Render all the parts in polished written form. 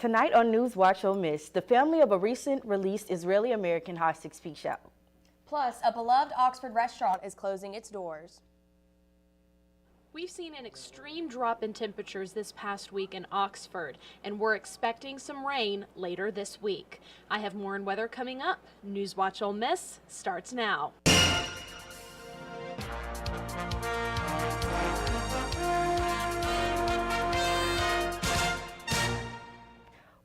Tonight on NewsWatch Ole Miss, the family of a recent released Israeli-American hostage speaks out. Plus, a beloved Oxford restaurant is closing its doors. We've seen an extreme drop in temperatures this past week in Oxford, and we're expecting some rain later this week. I have more on weather coming up. NewsWatch Ole Miss starts now.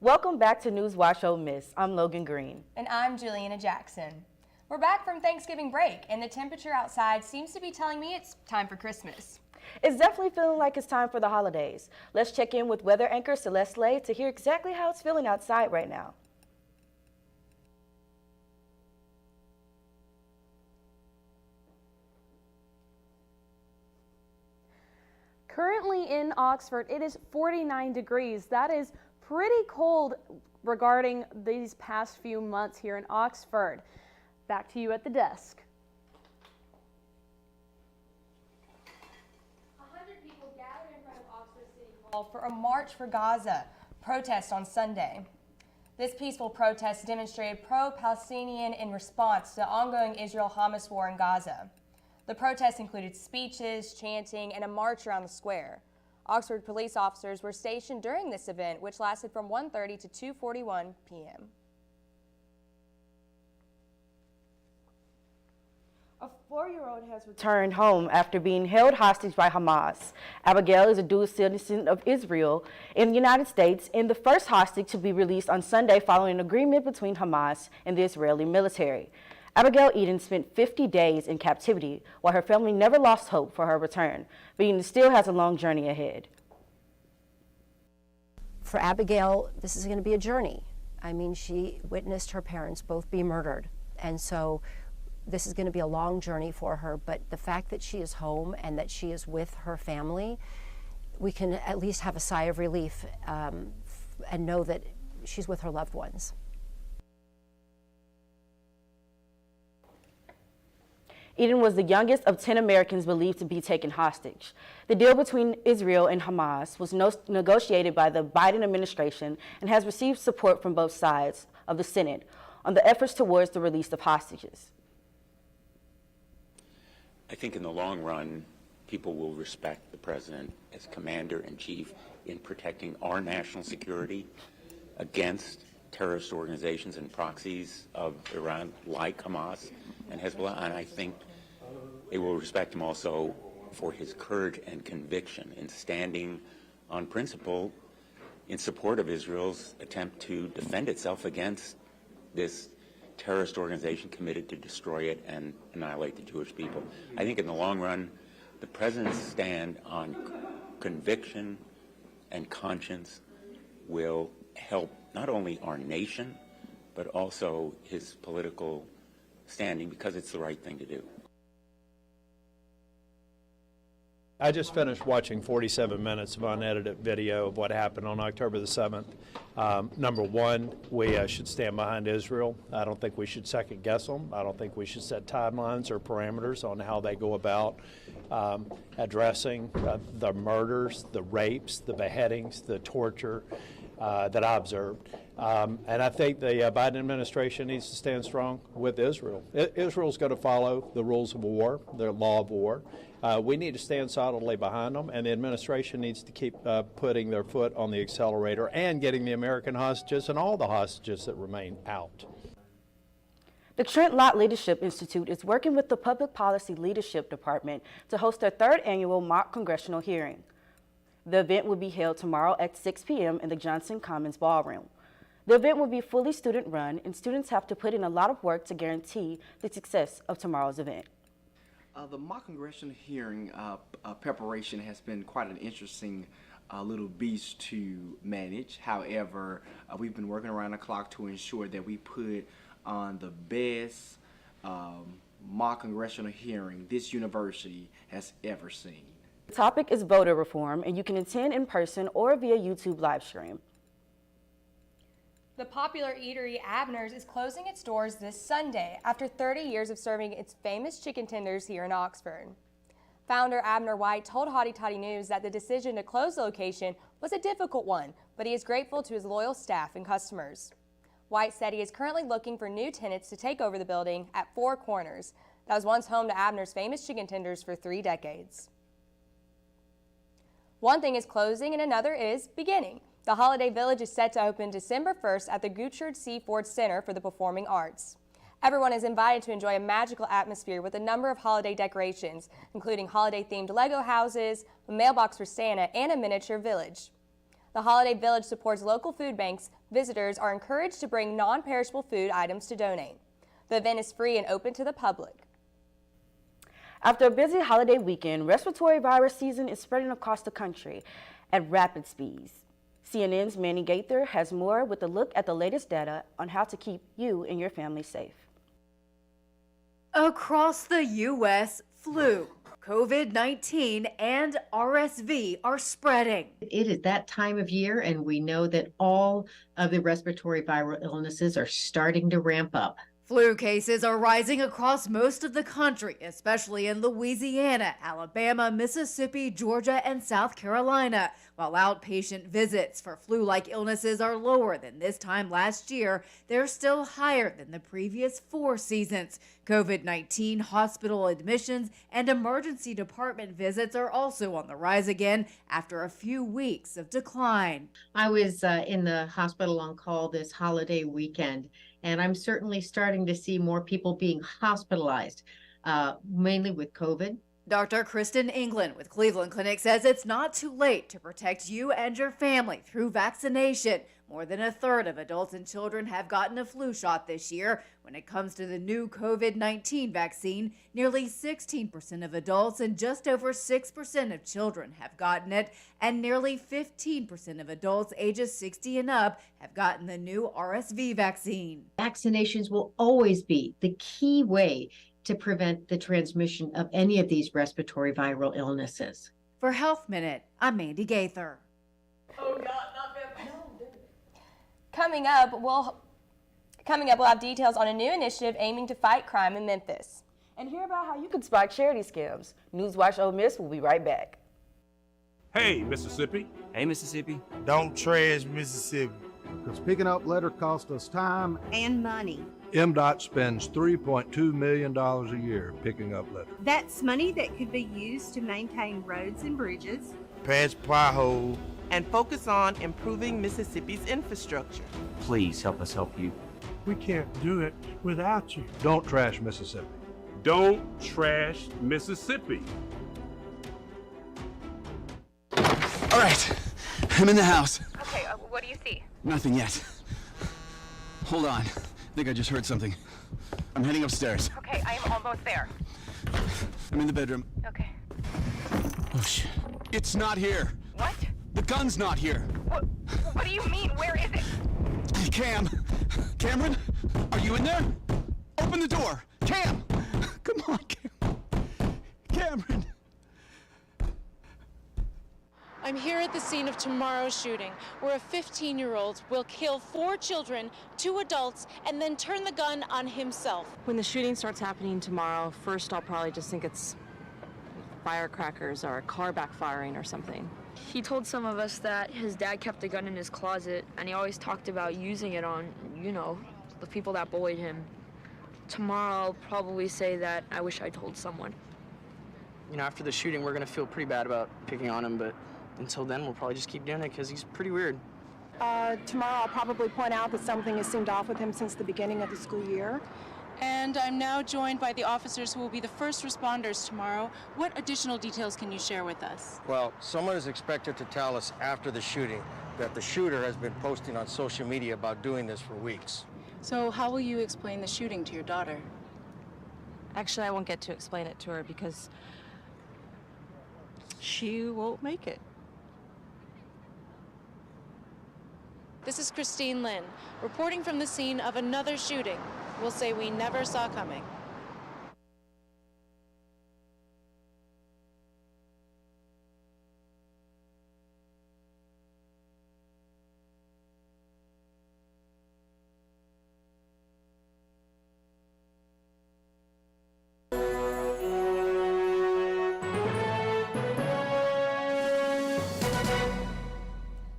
Welcome back to NewsWatch Ole Miss. I'm Logan Green. And I'm Juliana Jackson. We're back from Thanksgiving break, and the temperature outside seems to be telling me it's time for Christmas. It's definitely feeling like it's time for the holidays. Let's check in with weather anchor Celeste Lay to hear exactly how it's feeling outside right now. Currently in Oxford, it is 49 degrees. That is pretty cold regarding these past few months here in Oxford. Back to you at the desk. 100 people gathered in front of Oxford City Hall for a March for Gaza protest on Sunday. This peaceful protest demonstrated pro-Palestinian in response to the ongoing Israel-Hamas war in Gaza. The protest included speeches, chanting, and a march around the square. Oxford police officers were stationed during this event, which lasted from 1:30 to 2:41 p.m. A 4-year-old has returned home after being held hostage by Hamas. Abigail is a dual citizen of Israel in the United States and the first hostage to be released on Sunday following an agreement between Hamas and the Israeli military. Abigail Eden spent 50 days in captivity while her family never lost hope for her return, but Eden still has a long journey ahead. For Abigail, this is going to be a journey. I mean, she witnessed her parents both be murdered, and so this is going to be a long journey for her, but the fact that she is home and that she is with her family, we can at least have a sigh of relief and know that she's with her loved ones. Eden was the youngest of 10 Americans believed to be taken hostage. The deal between Israel and Hamas was negotiated by the Biden administration and has received support from both sides of the Senate on the efforts towards the release of hostages. I think in the long run, people will respect the president as commander-in-chief in protecting our national security against terrorist organizations and proxies of Iran like Hamas and Hezbollah, and I think they will respect him also for his courage and conviction in standing on principle in support of Israel's attempt to defend itself against this terrorist organization committed to destroy it and annihilate the Jewish people. I think in the long run, the president's stand on conviction and conscience will help not only our nation, but also his political standing, because it's the right thing to do. I just finished watching 47 minutes of unedited video of what happened on October the 7th. Number one, we should stand behind Israel. I don't think we should second guess them. I don't think we should set timelines or parameters on how they go about addressing the murders, the rapes, the beheadings, the torture that I observed. And I think the Biden administration needs to stand strong with Israel. Israel's going to follow the rules of war, the law of war. We need to stand solidly behind them, and the administration needs to keep putting their foot on the accelerator and getting the American hostages and all the hostages that remain out. The Trent Lott Leadership Institute is working with the Public Policy Leadership Department to host their 3rd annual mock congressional hearing. The event will be held tomorrow at 6 p.m. in the Johnson Commons Ballroom. The event will be fully student-run, and students have to put in a lot of work to guarantee the success of tomorrow's event. The mock congressional hearing preparation has been quite an interesting little beast to manage. However, we've been working around the clock to ensure that we put on the best mock congressional hearing this university has ever seen. The topic is voter reform, and you can attend in person or via YouTube live stream. The popular eatery Abner's is closing its doors this Sunday after 30 years of serving its famous chicken tenders here in Oxford. Founder Abner White told Hotty Toddy News that the decision to close the location was a difficult one, but he is grateful to his loyal staff and customers. White said he is currently looking for new tenants to take over the building at Four Corners that was once home to Abner's famous chicken tenders for 3 decades. One thing is closing and another is beginning. The Holiday Village is set to open December 1st at the Gouchard C. Ford Center for the Performing Arts. Everyone is invited to enjoy a magical atmosphere with a number of holiday decorations, including holiday-themed Lego houses, a mailbox for Santa, and a miniature village. The Holiday Village supports local food banks. Visitors are encouraged to bring non-perishable food items to donate. The event is free and open to the public. After a busy holiday weekend, respiratory virus season is spreading across the country at rapid speeds. CNN's Manny Gaither has more with a look at the latest data on how to keep you and your family safe. Across the U.S., flu, COVID-19, and RSV are spreading. It is that time of year, and we know that all of the respiratory viral illnesses are starting to ramp up. Flu cases are rising across most of the country, especially in Louisiana, Alabama, Mississippi, Georgia, and South Carolina. While outpatient visits for flu-like illnesses are lower than this time last year, they're still higher than the previous 4 seasons. COVID-19 hospital admissions and emergency department visits are also on the rise again after a few weeks of decline. I was in the hospital on call this holiday weekend, and I'm certainly starting to see more people being hospitalized, mainly with COVID. Dr. Kristen England with Cleveland Clinic says it's not too late to protect you and your family through vaccination. More than a third of adults and children have gotten a flu shot this year. When it comes to the new COVID-19 vaccine, nearly 16% of adults and just over 6% of children have gotten it, and nearly 15% of adults ages 60 and up have gotten the new RSV vaccine. Vaccinations will always be the key way to prevent the transmission of any of these respiratory viral illnesses. For Health Minute, I'm Mandy Gaither. Coming up, we'll have details on a new initiative aiming to fight crime in Memphis. And hear about how you can spot charity scams. NewsWatch Ole Miss will be right back. Hey, Mississippi. Hey, Mississippi. Don't trash Mississippi. Because picking up litter costs us time and money. MDOT spends $3.2 million a year picking up litter. That's money that could be used to maintain roads and bridges, patch potholes, and focus on improving Mississippi's infrastructure. Please help us help you. We can't do it without you. Don't trash Mississippi. Don't trash Mississippi. All right, I'm in the house. Okay, what do you see? Nothing yet. Hold on. I think I just heard something. I'm heading upstairs. Okay, I am almost there. I'm in the bedroom. Okay. Oh, shit. It's not here. What? The gun's not here. What do you mean? Where is it? Cameron? Are you in there? Open the door. Cam! Come on, Cameron. I'm here at the scene of tomorrow's shooting, where a 15-year-old will kill 4 children, 2 adults, and then turn the gun on himself. When the shooting starts happening tomorrow, first I'll probably just think it's firecrackers or a car backfiring or something. He told some of us that his dad kept the gun in his closet, and he always talked about using it on, you know, the people that bullied him. Tomorrow I'll probably say that I wish I told someone. You know, after the shooting, we're gonna feel pretty bad about picking on him, but until then, we'll probably just keep doing it because he's pretty weird. Tomorrow I'll probably point out that something has seemed off with him since the beginning of the school year. And I'm now joined by the officers who will be the first responders tomorrow. What additional details can you share with us? Well, someone is expected to tell us after the shooting that the shooter has been posting on social media about doing this for weeks. So how will you explain the shooting to your daughter? Actually, I won't get to explain it to her because she won't make it. This is Christine Lynn, reporting from the scene of another shooting we'll say we never saw coming.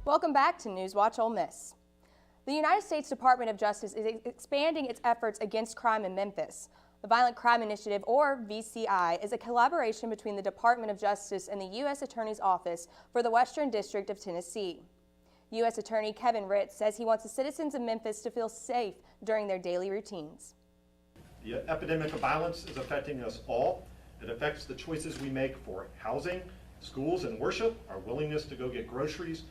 Welcome back to NewsWatch Ole Miss. The United States Department of Justice is expanding its efforts against crime in Memphis. The Violent Crime Initiative, or VCI, is a collaboration between the Department of Justice and the U.S. Attorney's Office for the Western District of Tennessee. U.S. Attorney Kevin Ritz says he wants the citizens of Memphis to feel safe during their daily routines. The epidemic of violence is affecting us all. It affects the choices we make for housing, schools, and worship, our willingness to go get groceries,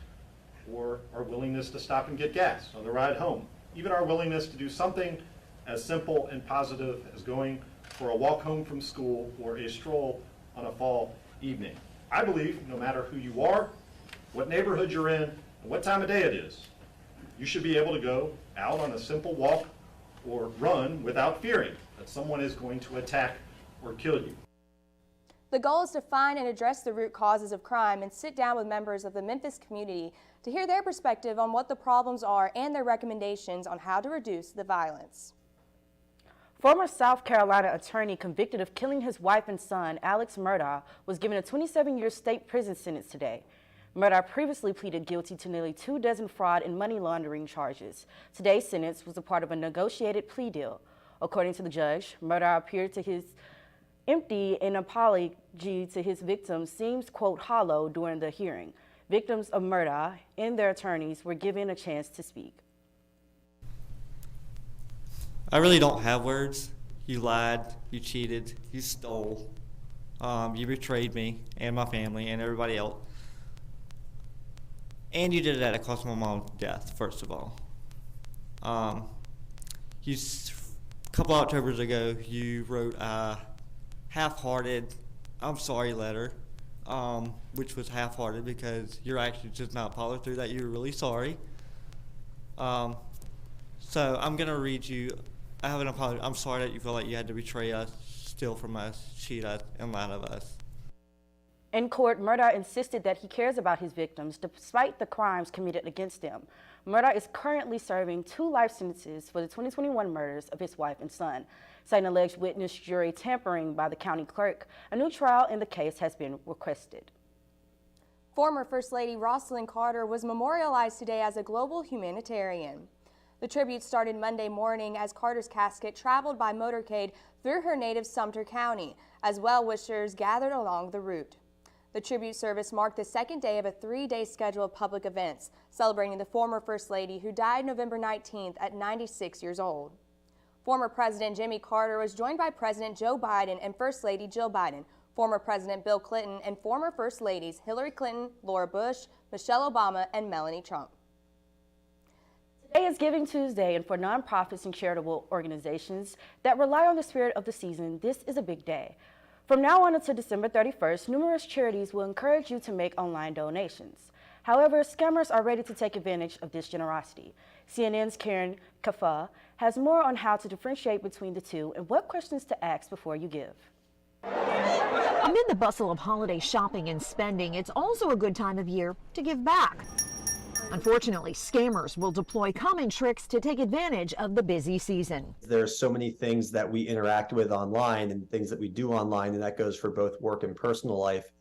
or our willingness to stop and get gas on the ride home. Even our willingness to do something as simple and positive as going for a walk home from school or a stroll on a fall evening. I believe no matter who you are, what neighborhood you're in, and what time of day it is, you should be able to go out on a simple walk or run without fearing that someone is going to attack or kill you. The goal is to find and address the root causes of crime and sit down with members of the Memphis community to hear their perspective on what the problems are and their recommendations on how to reduce the violence. Former South Carolina attorney convicted of killing his wife and son, Alex Murdaugh, was given a 27-year state prison sentence today. Murdaugh previously pleaded guilty to nearly 2 dozen fraud and money laundering charges. Today's sentence was a part of a negotiated plea deal. According to the judge, Murdaugh appeared to his empty an apology to his victims seems, quote, hollow during the hearing. Victims of Murdaugh and their attorneys were given a chance to speak. I really don't have words. You lied, you cheated, you stole, you betrayed me and my family and everybody else. And you did it at a cost of my mom's death, first of all. A couple Octobers ago, you wrote a half-hearted I'm sorry letter, which was half-hearted because your actions did not follow through that you were really sorry. So I'm going to read you. I have an apology. I'm sorry that you feel like you had to betray us, steal from us, cheat us, and lie to us. In court, Murdaugh insisted that he cares about his victims despite the crimes committed against them. Murdaugh is currently serving 2 life sentences for the 2021 murders of his wife and son. Citing alleged witness jury tampering by the county clerk, a new trial in the case has been requested. Former First Lady Rosalynn Carter was memorialized today as a global humanitarian. The tribute started Monday morning as Carter's casket traveled by motorcade through her native Sumter County, as well-wishers gathered along the route. The tribute service marked the second day of a 3-day schedule of public events, celebrating the former First Lady who died November 19th at 96 years old. Former President Jimmy Carter was joined by President Joe Biden and First Lady Jill Biden, former President Bill Clinton, and former First Ladies Hillary Clinton, Laura Bush, Michelle Obama, and Melanie Trump. Today is Giving Tuesday, and for nonprofits and charitable organizations that rely on the spirit of the season, this is a big day. From now on until December 31st, numerous charities will encourage you to make online donations. However, scammers are ready to take advantage of this generosity. CNN's Karen Kafa has more on how to differentiate between the two and what questions to ask before you give. Amid the bustle of holiday shopping and spending, it's also a good time of year to give back. Unfortunately, scammers will deploy common tricks to take advantage of the busy season. There's so many things that we interact with online and things that we do online, and that goes for both work and personal life,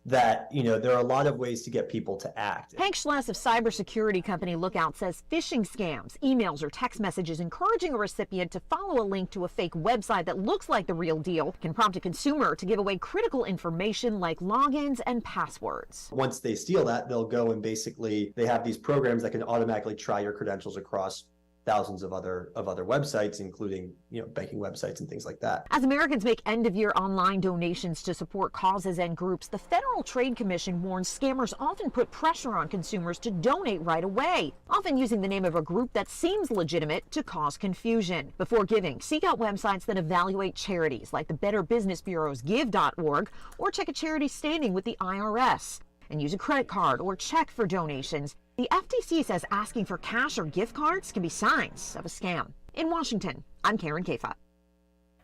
that, there are a lot of ways to get people to act. Hank Schless of cybersecurity company Lookout says phishing scams, emails or text messages encouraging a recipient to follow a link to a fake website that looks like the real deal can prompt a consumer to give away critical information like logins and passwords. Once they steal that, they'll go and basically, they have these programs that can automatically try your credentials across thousands of other websites, including banking websites and things like that. As Americans make end-of-year online donations to support causes and groups, the Federal Trade Commission warns scammers often put pressure on consumers to donate right away, often using the name of a group that seems legitimate to cause confusion. Before giving, seek out websites that evaluate charities like the Better Business Bureau's Give.org, or check a charity's standing with the IRS, and use a credit card or check for donations. The FTC says asking for cash or gift cards can be signs of a scam. In Washington, I'm Karen Kafa.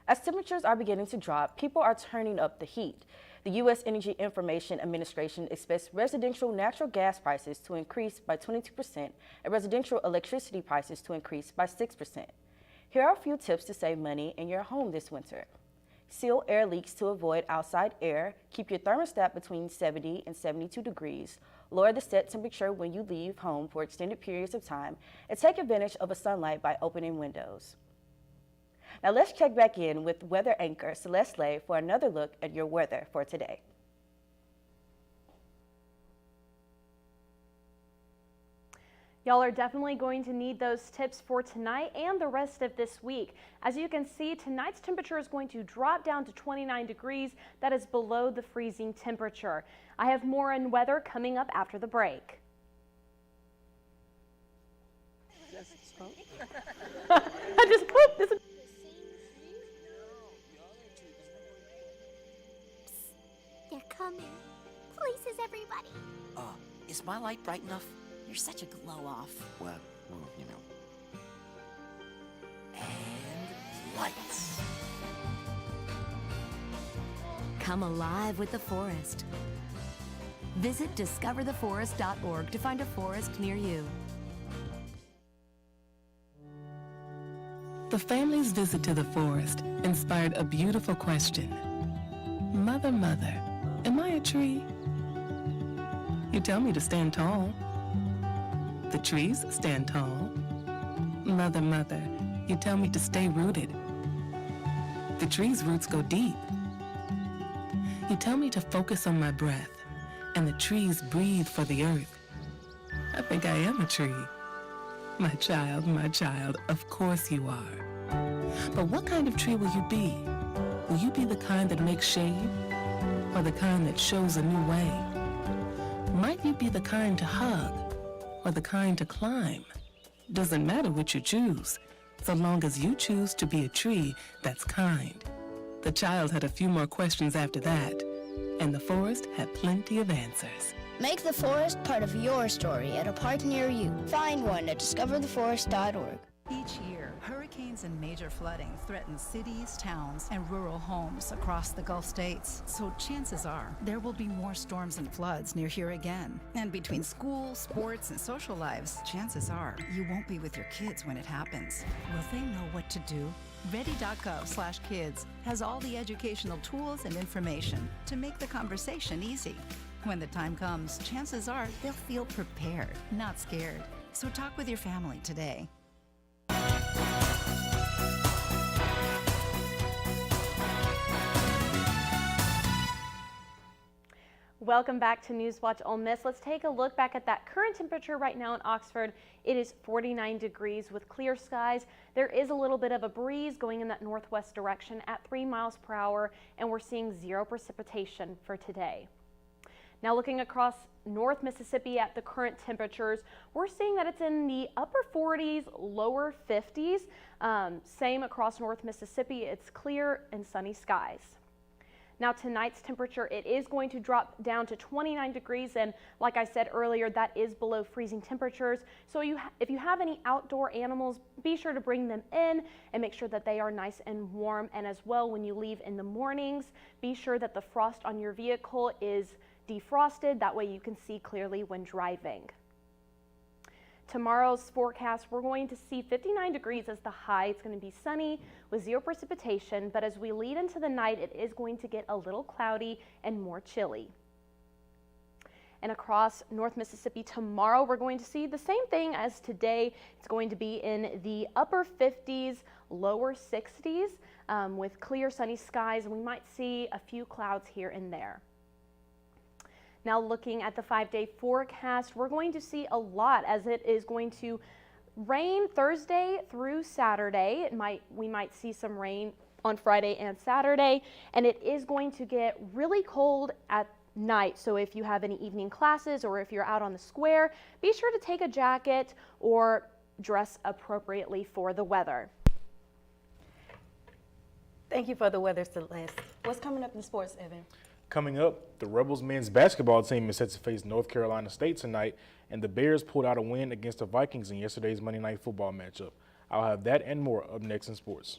As temperatures are beginning to drop, people are turning up the heat. The U.S. Energy Information Administration expects residential natural gas prices to increase by 22% and residential electricity prices to increase by 6%. Here are a few tips to save money in your home this winter. Seal air leaks to avoid outside air. Keep your thermostat between 70 and 72 degrees. lower the set temperature when you leave home for extended periods of time, and take advantage of the sunlight by opening windows. Now let's check back in with weather anchor Celeste Lay for another look at your weather for today. Y'all are definitely going to need those tips for tonight and the rest of this week. As you can see, tonight's temperature is going to drop down to 29 degrees. That is below the freezing temperature. I have more on weather coming up after the break. I just pooped. This They're coming. Places, everybody. Is my light bright enough? You're such a glow-off. Well, you know. And lights. Come alive with the forest. Visit discovertheforest.org to find a forest near you. The family's visit to the forest inspired a beautiful question. Mother, mother, am I a tree? You tell me to stand tall. The trees stand tall. Mother, mother, you tell me to stay rooted. The tree's roots go deep. You tell me to focus on my breath, and the trees breathe for the earth. I think I am a tree. My child, of course you are. But what kind of tree will you be? Will you be the kind that makes shade, or the kind that shows a new way? Might you be the kind to hug, or the kind to climb? Doesn't matter which you choose, so long as you choose to be a tree that's kind. The child had a few more questions after that, and the forest had plenty of answers. Make the forest part of your story at a park near you. Find one at discovertheforest.org. Each year, hurricanes and major flooding threaten cities, towns, and rural homes across the Gulf states. So chances are there will be more storms and floods near here again. And between school, sports, and social lives, chances are you won't be with your kids when it happens. Will they know what to do? Ready.gov/kids has all the educational tools and information to make the conversation easy. When the time comes, chances are they'll feel prepared, not scared. So talk with your family today. Welcome back to NewsWatch Ole Miss. Let's take a look back at that current temperature right now in Oxford. It is 49 degrees with clear skies. There is a little bit of a breeze going in that northwest direction at 3 miles per hour, and we're seeing 0 precipitation for today. Now looking across North Mississippi at the current temperatures, we're seeing that it's in the upper 40s, lower 50s. Same across North Mississippi, it's clear and sunny skies. Now tonight's temperature, it is going to drop down to 29 degrees, and like I said earlier, that is below freezing temperatures. So if you have any outdoor animals, be sure to bring them in and make sure that they are nice and warm. And as well, when you leave in the mornings, be sure that the frost on your vehicle is defrosted. That way you can see clearly when driving. Tomorrow's forecast, we're going to see 59 degrees as the high. It's going to be sunny with 0 precipitation, but as we lead into the night, it is going to get a little cloudy and more chilly. And across North Mississippi tomorrow, we're going to see the same thing as today. It's going to be in the upper 50s, lower 60s with clear sunny skies, and we might see a few clouds here and there. Now looking at the 5-day forecast, we're going to see a lot as it is going to rain Thursday through Saturday. We might see some rain on Friday and Saturday, and it is going to get really cold at night. So if you have any evening classes or if you're out on the square, be sure to take a jacket or dress appropriately for the weather. Thank you for the weather, Celeste. What's coming up in sports, Evan? Coming up, the Rebels men's basketball team is set to face North Carolina State tonight, and the Bears pulled out a win against the Vikings in yesterday's Monday Night Football matchup. I'll have that and more up next in sports.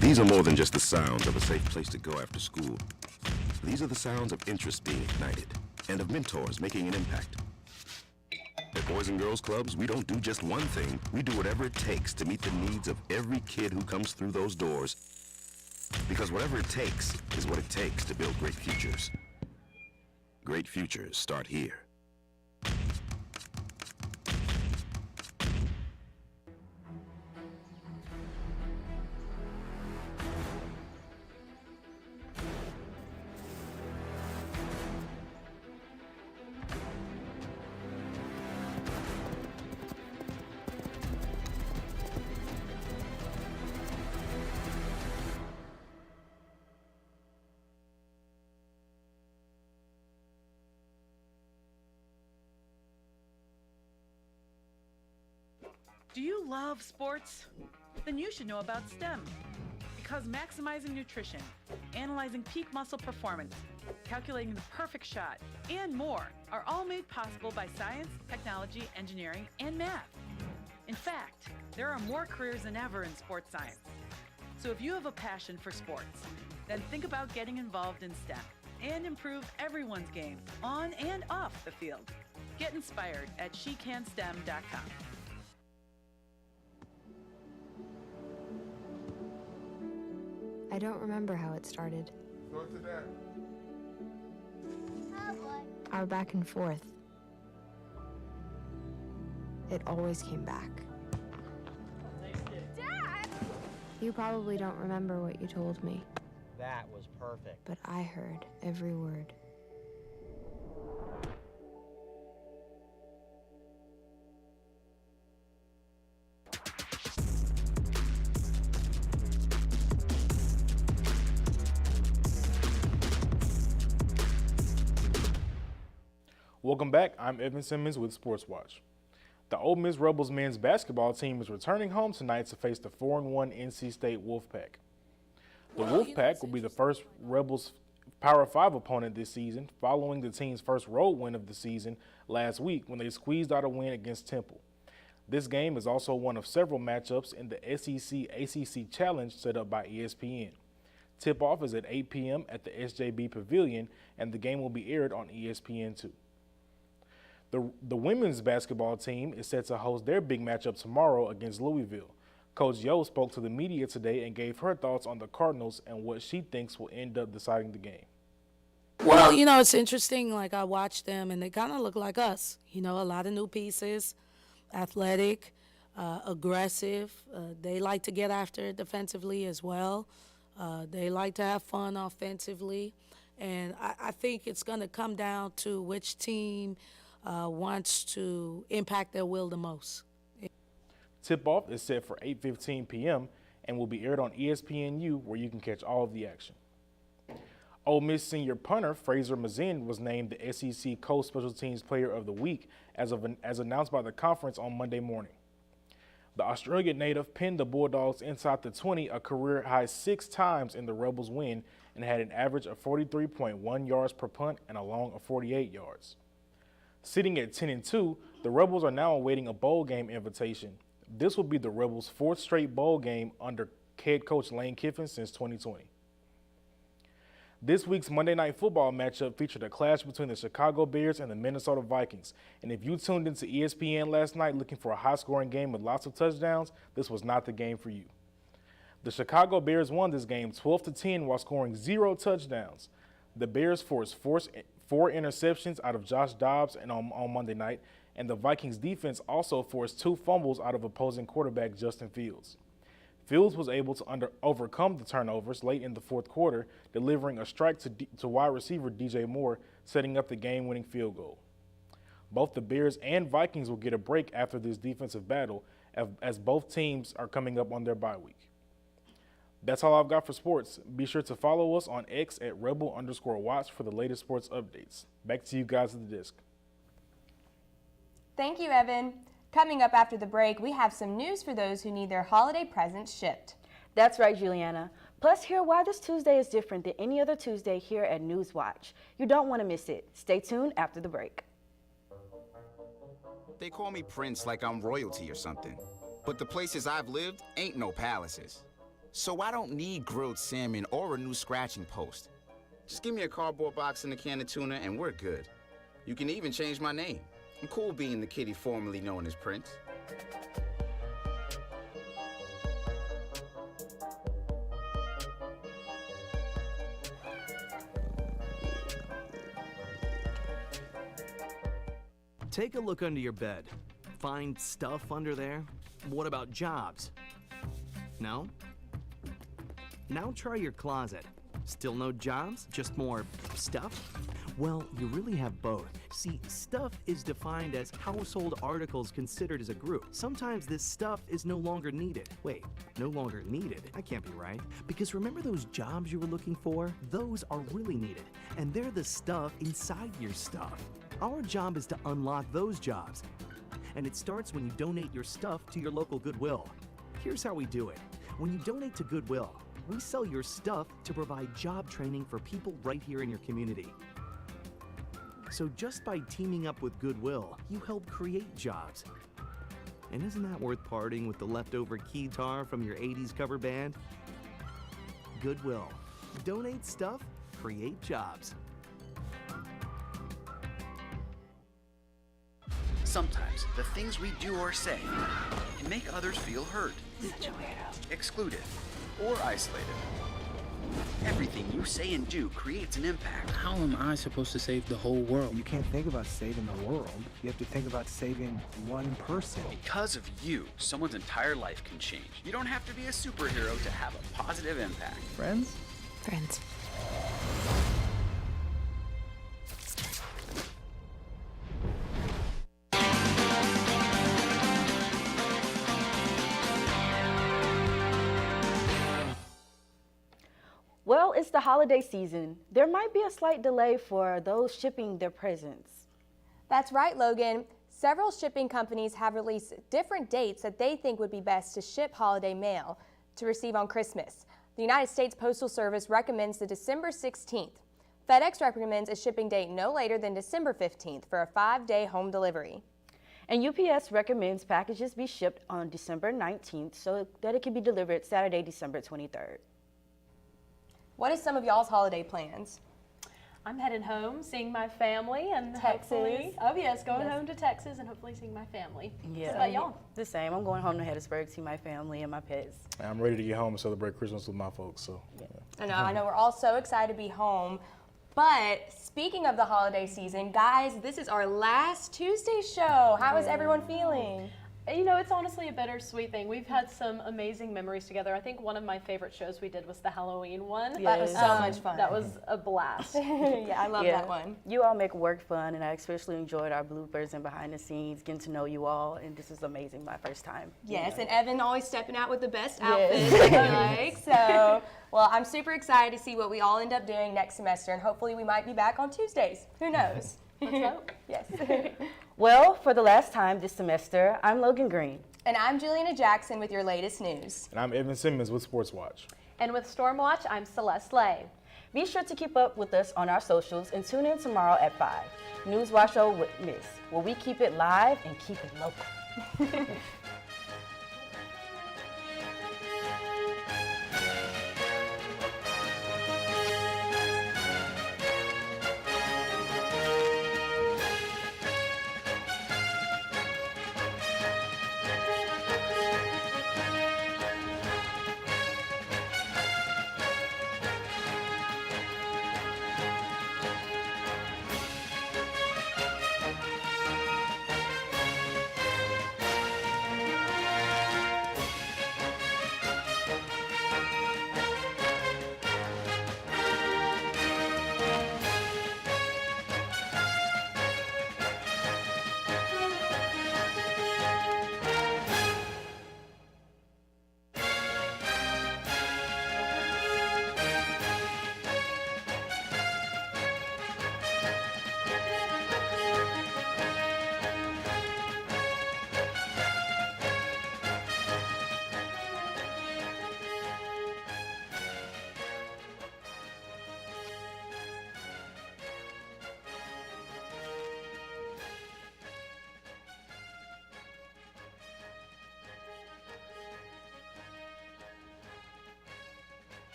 These are more than just the sounds of a safe place to go after school. These are the sounds of interest being ignited and of mentors making an impact. At Boys and Girls Clubs, we don't do just one thing. We do whatever it takes to meet the needs of every kid who comes through those doors Because whatever it takes is what it takes to build great futures. Great futures start here. Do you love sports? Then you should know about STEM. Because maximizing nutrition, analyzing peak muscle performance, calculating the perfect shot, and more are all made possible by science, technology, engineering, and math. In fact, there are more careers than ever in sports science. So if you have a passion for sports, then think about getting involved in STEM and improve everyone's game on and off the field. Get inspired at shecanstem.com. I don't remember how it started. Go to that. Our back and forth. It always came back. Dad! You probably don't remember what you told me, That was perfect. but I heard every word. Welcome back. I'm Evan Simmons with Sports Watch. The Ole Miss Rebels men's basketball team is returning home tonight to face the 4-1 NC State Wolfpack. The Wolfpack will be the first Rebels Power 5 opponent this season, following the team's first road win of the season last week when they squeezed out a win against Temple. This game is also one of several matchups in the SEC-ACC Challenge set up by ESPN. Tip-off is at 8 p.m. at the SJB Pavilion, and the game will be aired on ESPN2. The women's basketball team is set to host their big matchup tomorrow against Louisville. Coach Yo spoke to the media today and gave her thoughts on the Cardinals and what she thinks will end up deciding the game. Well, you know, it's interesting. Like, I watched them, and they kind of look like us. You know, a lot of new pieces, athletic, aggressive. They like to get after it defensively as well. They like to have fun offensively. And I think it's going to come down to which team wants to impact their will the most. Tip-off is set for 8:15 p.m. and will be aired on ESPNU, where you can catch all of the action. Ole Miss senior punter Fraser Mazin was named the SEC Coast Special Teams Player of the Week as announced by the conference on Monday morning. The Australian native pinned the Bulldogs inside the 20 a career-high 6 times in the Rebels' win and had an average of 43.1 yards per punt and a long of 48 yards. Sitting at 10-2, the Rebels are now awaiting a bowl game invitation. This will be the Rebels' 4th straight bowl game under head coach Lane Kiffin since 2020. This week's Monday Night Football matchup featured a clash between the Chicago Bears and the Minnesota Vikings. And if you tuned into ESPN last night looking for a high-scoring game with lots of touchdowns, this was not the game for you. The Chicago Bears won this game 12-10 while scoring 0 touchdowns. The Bears forced 4 interceptions out of Josh Dobbs on Monday night, and the Vikings defense also forced 2 fumbles out of opposing quarterback Justin Fields. Fields was able to overcome the turnovers late in the fourth quarter, delivering a strike to wide receiver DJ Moore, setting up the game-winning field goal. Both the Bears and Vikings will get a break after this defensive battle, as both teams are coming up on their bye week. That's all I've got for sports. Be sure to follow us on X at rebel_watch for the latest sports updates. Back to you guys at the desk. Thank you, Evan. Coming up after the break, we have some news for those who need their holiday presents shipped. That's right, Juliana. Plus, hear why this Tuesday is different than any other Tuesday here at NewsWatch. You don't want to miss it. Stay tuned after the break. They call me Prince like I'm royalty or something. But the places I've lived ain't no palaces. So I don't need grilled salmon or a new scratching post. Just give me a cardboard box and a can of tuna and we're good. You can even change my name. I'm cool being the kitty formerly known as Prince. Take a look under your bed. Find stuff under there? What about jobs? No? Now try your closet. Still no jobs? Just more stuff? Well, you really have both. See, stuff is defined as household articles considered as a group. Sometimes this stuff is no longer needed. Wait, no longer needed? That can't be right. Because remember those jobs you were looking for? Those are really needed, and they're the stuff inside your stuff. Our job is to unlock those jobs, and it starts when you donate your stuff to your local Goodwill. Here's how we do it. When you donate to Goodwill, we sell your stuff to provide job training for people right here in your community. So just by teaming up with Goodwill, you help create jobs. And isn't that worth parting with the leftover keytar from your 80s cover band? Goodwill. Donate stuff, create jobs. Sometimes the things we do or say can make others feel hurt, excluded, or isolated. Everything you say and do creates an impact. How am I supposed to save the whole world? You can't think about saving the world. You have to think about saving one person. Because of you, someone's entire life can change. You don't have to be a superhero to have a positive impact. Friends? Friends. Well, it's the holiday season. There might be a slight delay for those shipping their presents. That's right, Logan. Several shipping companies have released different dates that they think would be best to ship holiday mail to receive on Christmas. The United States Postal Service recommends the December 16th. FedEx recommends a shipping date no later than December 15th for a 5-day home delivery. And UPS recommends packages be shipped on December 19th so that it can be delivered Saturday, December 23rd. What is some of y'all's holiday plans? I'm heading home, seeing my family, and Texas. hopefully, going home to Texas and hopefully seeing my family. Yeah. What about y'all? The same. I'm going home to Hattiesburg, see my family and my pets. I'm ready to get home and celebrate Christmas with my folks. So. Yeah. I know we're all so excited to be home. But speaking of the holiday season, guys, this is our last Tuesday show. How is everyone feeling? You know, it's honestly a bittersweet thing. We've had some amazing memories together. I think one of my favorite shows we did was the Halloween one. Yes. That was so much fun. That was a blast. Yeah, I love that one. You all make work fun, and I especially enjoyed our bloopers and behind the scenes, getting to know you all, and this is amazing, my first time. Yes, You know. and Evan always stepping out with the best outfits, I feel like. So, well, I'm super excited to see what we all end up doing next semester, and hopefully we might be back on Tuesdays. Who knows? Let's hope. Yes. Well, for the last time this semester, I'm Logan Green. And I'm Juliana Jackson with your latest news. And I'm Evan Simmons with Sports Watch. And with Stormwatch, I'm Celeste Lay. Be sure to keep up with us on our socials and tune in tomorrow at 5. NewsWatch Ole Miss, where we keep it live and keep it local.